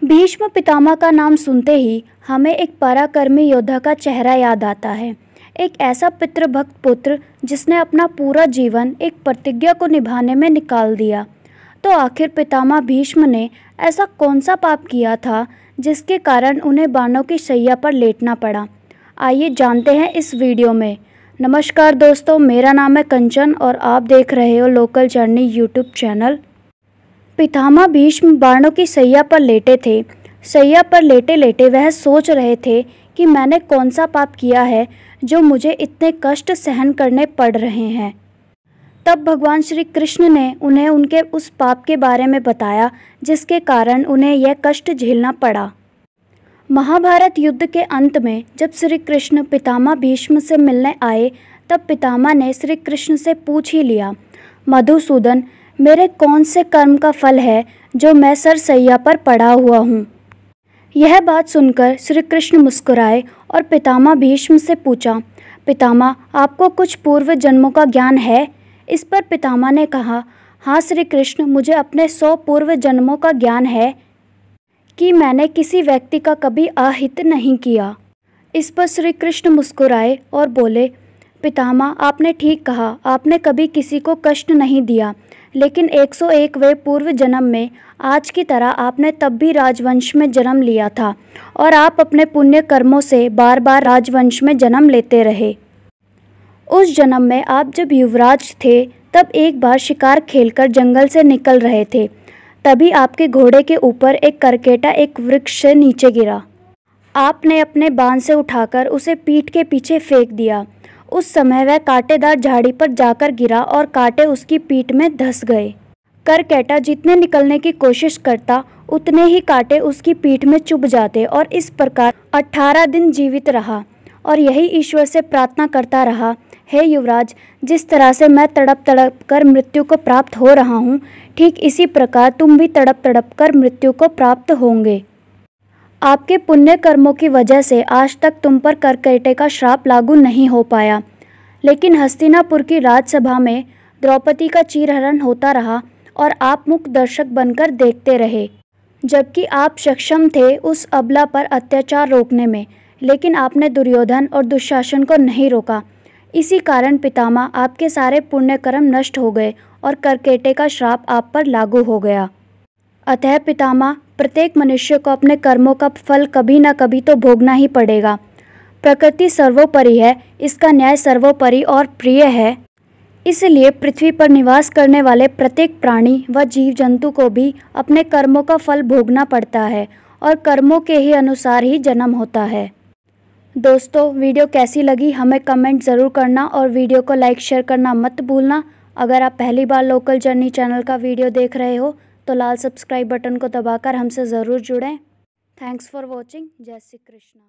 भीष्म पितामह का नाम सुनते ही हमें एक पराक्रमी योद्धा का चेहरा याद आता है। एक ऐसा पितृभक्त पुत्र जिसने अपना पूरा जीवन एक प्रतिज्ञा को निभाने में निकाल दिया। तो आखिर पितामह भीष्म ने ऐसा कौन सा पाप किया था जिसके कारण उन्हें बाणों की शैया पर लेटना पड़ा? आइए जानते हैं इस वीडियो में। नमस्कार दोस्तों, मेरा नाम है कंचन और आप देख रहे हो लोकल जर्नी यूट्यूब चैनल। पितामह भीष्म बाणों की शैया पर लेटे थे। शैया पर लेटे लेटे वह सोच रहे थे कि मैंने कौन सा पाप किया है जो मुझे इतने कष्ट सहन करने पड़ रहे हैं। तब भगवान श्री कृष्ण ने उन्हें उनके उस पाप के बारे में बताया जिसके कारण उन्हें यह कष्ट झेलना पड़ा। महाभारत युद्ध के अंत में जब श्री कृष्ण पितामह भीष्म से मिलने आए तब पितामह ने श्री कृष्ण से पूछ ही लिया, मधुसूदन, मेरे कौन से कर्म का फल है जो मैं सरसैया पर पड़ा हुआ हूँ। यह बात सुनकर श्री कृष्ण मुस्कुराए और पितामह भीष्म से पूछा, पितामह, आपको कुछ पूर्व जन्मों का ज्ञान है? इस पर पितामह ने कहा, हाँ श्री कृष्ण, मुझे अपने 100 पूर्व जन्मों का ज्ञान है कि मैंने किसी व्यक्ति का कभी अहित नहीं किया। इस पर श्री कृष्ण मुस्कुराए और बोले, पितामह, आपने ठीक कहा, आपने कभी किसी को कष्ट नहीं दिया, लेकिन 101वें पूर्व जन्म में आज की तरह आपने तब भी राजवंश में जन्म लिया था और आप अपने पुण्य कर्मों से बार बार राजवंश में जन्म लेते रहे। उस जन्म में आप जब युवराज थे तब एक बार शिकार खेलकर जंगल से निकल रहे थे, तभी आपके घोड़े के ऊपर एक करकेटा एक वृक्ष से नीचे गिरा। आपने अपने बाण से उठाकर उसे पीठ के पीछे फेंक दिया। उस समय वह कांटेदार झाड़ी पर जाकर गिरा और कांटे उसकी पीठ में धंस गए। करकेटा जितने निकलने की कोशिश करता उतने ही कांटे उसकी पीठ में चुभ जाते और इस प्रकार 18 दिन जीवित रहा और यही ईश्वर से प्रार्थना करता रहा, हे युवराज, जिस तरह से मैं तड़प तड़प कर मृत्यु को प्राप्त हो रहा हूँ, ठीक इसी प्रकार तुम भी तड़प तड़प कर मृत्यु को प्राप्त होंगे। आपके पुण्य कर्मों की वजह से आज तक तुम पर करकेटे का श्राप लागू नहीं हो पाया, लेकिन हस्तिनापुर की राजसभा में द्रौपदी का चीरहरण होता रहा और आप मूक दर्शक बनकर देखते रहे, जबकि आप सक्षम थे उस अबला पर अत्याचार रोकने में, लेकिन आपने दुर्योधन और दुशासन को नहीं रोका। इसी कारण पितामह, आपके सारे पुण्य कर्म नष्ट हो गए और करकेटे का श्राप आप पर लागू हो गया। अतः पितामह, प्रत्येक मनुष्य को अपने कर्मों का फल कभी न कभी तो भोगना ही पड़ेगा। प्रकृति सर्वोपरि है, इसका न्याय सर्वोपरि और प्रिय है। इसलिए पृथ्वी पर निवास करने वाले प्रत्येक प्राणी व जीव जंतु को भी अपने कर्मों का फल भोगना पड़ता है और कर्मों के ही अनुसार ही जन्म होता है। दोस्तों, वीडियो कैसी लगी हमें कमेंट ज़रूर करना और वीडियो को लाइक शेयर करना मत भूलना। अगर आप पहली बार लोकल जर्नी चैनल का वीडियो देख रहे हो तो लाल सब्सक्राइब बटन को दबाकर हमसे ज़रूर जुड़ें। Thanks for watching. जय श्री कृष्ण।